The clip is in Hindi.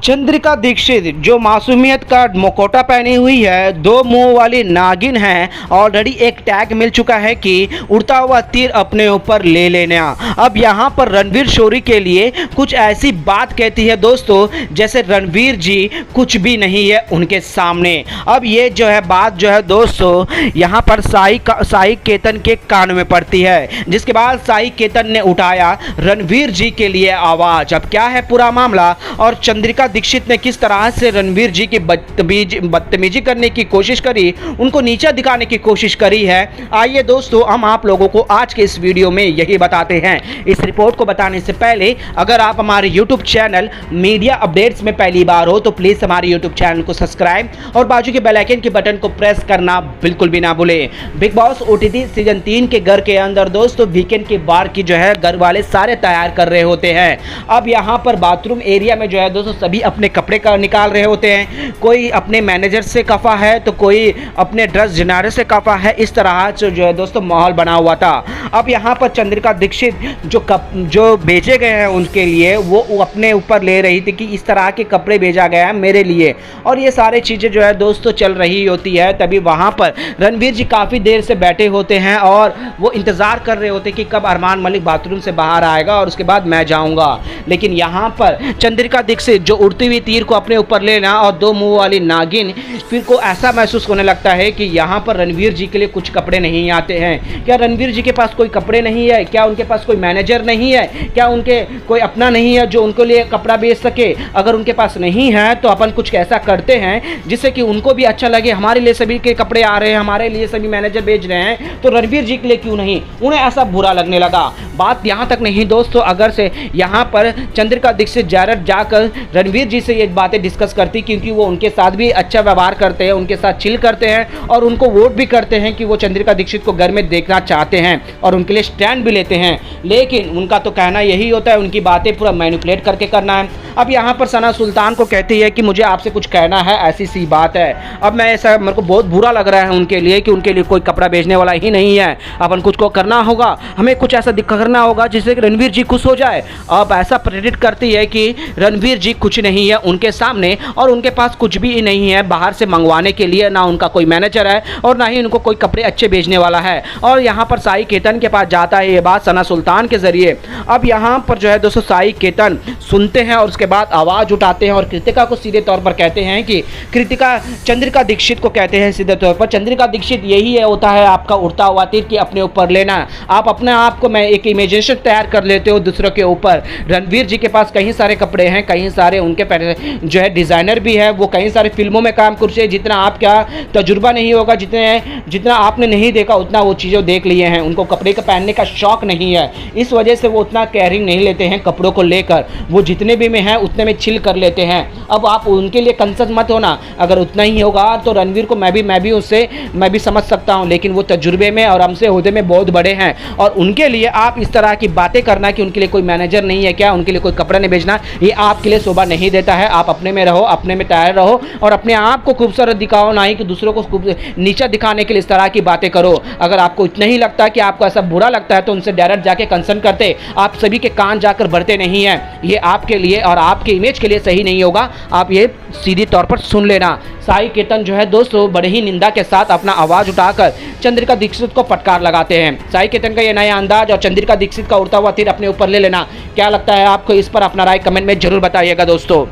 चंद्रिका दीक्षित जो मासूमियत का मुखौटा पहनी हुई है, दो मुंह वाली नागिन है। ऑलरेडी एक टैग मिल चुका है कि उड़ता हुआ तीर अपने ऊपर ले लेना। अब यहाँ पर रणवीर शोरी के लिए कुछ ऐसी बात कहती है दोस्तों, जैसे रणवीर जी कुछ भी नहीं है उनके सामने। अब ये जो है बात जो है दोस्तों यहाँ पर साई केतन के कान में पड़ती है, जिसके बाद साई केतन ने उठाया रणवीर जी के लिए आवाज़। अब क्या है पूरा मामला और चंद्रिका दीक्षित ने किस तरह से रणवीर जी की बदतमीजी करने की कोशिश करी, उनको नीचा दिखाने की कोशिश करी है। आइए दोस्तों हम आप लोगों को आज के इस वीडियो में यही बताते हैं। इस रिपोर्ट को बताने से पहले अगर आप हमारे यूट्यूब चैनल मीडिया अपडेट्स में पहली बार हो तो प्लीज़ हमारे यूट्यूब चैनल को सब्सक्राइब और बाजू के बेल आइकन के बटन को प्रेस करना बिल्कुल भी ना भूलें। बिग बॉस ओटीटी सीजन 3 के घर के अंदर दोस्तों वीकेंड के बार की जो है घर वाले सारे तैयार कर रहे होते हैं। अब यहाँ पर बाथरूम एरिया में जो है दोस्तों सभी अपने कपड़े का निकाल रहे होते हैं। कोई अपने मैनेजर से कफा है तो कोई अपने ड्रेस डिजाइनर से कफा है। इस तरह से जो है दोस्तों माहौल बना हुआ था। अब यहाँ पर चंद्रिका दीक्षित जो भेजे गए हैं उनके लिए वो अपने ऊपर ले रही थी कि इस तरह के कपड़े भेजा गया है मेरे लिए, और ये सारी चीज़ें जो है दोस्तों चल रही होती है। तभी वहाँ पर रणवीर जी काफ़ी देर से बैठे होते हैं और वो इंतज़ार कर रहे होते कि कब अरमान मलिक बाथरूम से बाहर आएगा और उसके बाद मैं जाऊँगा। लेकिन यहाँ पर चंद्रिका दीक्षित जो उड़ती हुई तीर को अपने ऊपर लेना और दो मुंह वाली नागिन, फिर को ऐसा महसूस होने लगता है कि यहाँ पर रणवीर जी के लिए कुछ कपड़े नहीं आते हैं। क्या रणवीर जी के पास कोई कपड़े नहीं है? क्या उनके पास कोई मैनेजर नहीं है? क्या उनके कोई अपना नहीं है जो उनके लिए कपड़ा बेच सके? अगर उनके पास नहीं है तो अपन कुछ ऐसा करते हैं जिससे कि उनको भी अच्छा लगे, हमारे लिए सभी के कपड़े आ रहे हैं, हमारे लिए सभी मैनेजर बेच रहे हैं, तो रणवीर जी के लिए क्यों नहीं? उन्हें ऐसा बुरा लगने लगा। बात यहाँ तक नहीं दोस्तों, अगर से यहाँ पर चंद्रिका दीक्षित जाकर रणवीर जी से ये बातें डिस्कस करती, क्योंकि वो उनके साथ भी अच्छा व्यवहार करते हैं, उनके साथ चिल करते हैं और उनको वोट भी करते हैं कि वो चंद्रिका दीक्षित को घर में देखना चाहते हैं और उनके लिए स्टैंड भी लेते हैं। लेकिन उनका तो कहना यही होता है, उनकी बातें पूरा मैनिपुलेट करके करना है। अब यहाँ पर सना सुल्तान को कहती है कि मुझे आपसे कुछ कहना है, ऐसी सी बात है। अब मैं ऐसा मेरे को बहुत बुरा लग रहा है उनके लिए कि उनके लिए कोई कपड़ा बेचने वाला ही नहीं है। अपन कुछ को करना होगा, हमें कुछ ऐसा करना होगा जिससे रणवीर जी खुश हो जाए। अब ऐसा प्रेडिक्ट करती है कि रणवीर जी कुछ नहीं है उनके सामने और उनके पास कुछ भी नहीं है बाहर से मंगवाने के लिए, ना उनका कोई मैनेजर है और ना ही उनको कोई कपड़े अच्छे भेजने वाला है। और यहाँ पर साई केतन के पास जाता है ये बात सना सुल्तान के जरिए। अब यहाँ पर जो है दोस्तों साई केतन सुनते हैं और उसके बाद आवाज़ उठाते हैं और कृतिका को सीधे तौर पर कहते हैं कि चंद्रिका दीक्षित को कहते हैं सीधे तौर पर, चंद्रिका दीक्षित यही है होता है आपका उड़ता हुआ तीर कि अपने ऊपर लेना। आप अपने आप को मैं एक इमेजिनेशन तैयार कर लेते हो दूसरों के ऊपर। रणवीर जी के पास कई सारे कपड़े हैं, कई सारे उनके जो है डिज़ाइनर भी है, वो कई सारे फिल्मों में काम करते हैं। जितना आपका तजुर्बा नहीं होगा, जितना आपने नहीं देखा उतना वो चीज़ें देख लिए हैं। उनको कपड़े का पहनने का शौक नहीं है, इस वजह से वो उतना केयरिंग नहीं लेते हैं कपड़ों को लेकर। वो जितने भी में हैं उतने में चिल कर लेते हैं। अब आप उनके लिए कंसर्न मत होना, अगर उतना ही होगा तो रणवीर को मैं भी समझ सकता हूं, लेकिन वो तजुर्बे में और हमसे ओहदे में बहुत बड़े हैं और उनके लिए आप इस तरह की बातें करना कि उनके लिए कोई मैनेजर नहीं है, क्या उनके लिए कोई कपड़ा नहीं भेजना, ये आपके लिए शोभा नहीं देता है। आप अपने में रहो, अपने में तैयार रहो और अपने आप को खूबसूरत दिखाओ, ना ही कि दूसरों को नीचा दिखाने के लिए इस तरह की बातें करो। अगर आपको इतना ही लगता है कि आपको ऐसा बुरा लगता है तो उनसे डायरेक्ट जाके कंसर्न करते, आप सभी के कान जाकर भरते नहीं हैं। ये आपके लिए और आपके इमेज के लिए सही नहीं होगा, आप ये सीधी तौर पर सुन लेना। साई केतन जो है दोस्तों बड़े ही निंदा के साथ अपना आवाज़ उठाकर चंद्रिका दीक्षित को फटकार लगाते हैं। साई केतन का ये नया अंदाज और चंद्रिका दीक्षित का उड़ता हुआ तीर अपने ऊपर ले लेना, क्या लगता है आपको? इस पर अपना राय कमेंट में जरूर बताइएगा दोस्तों।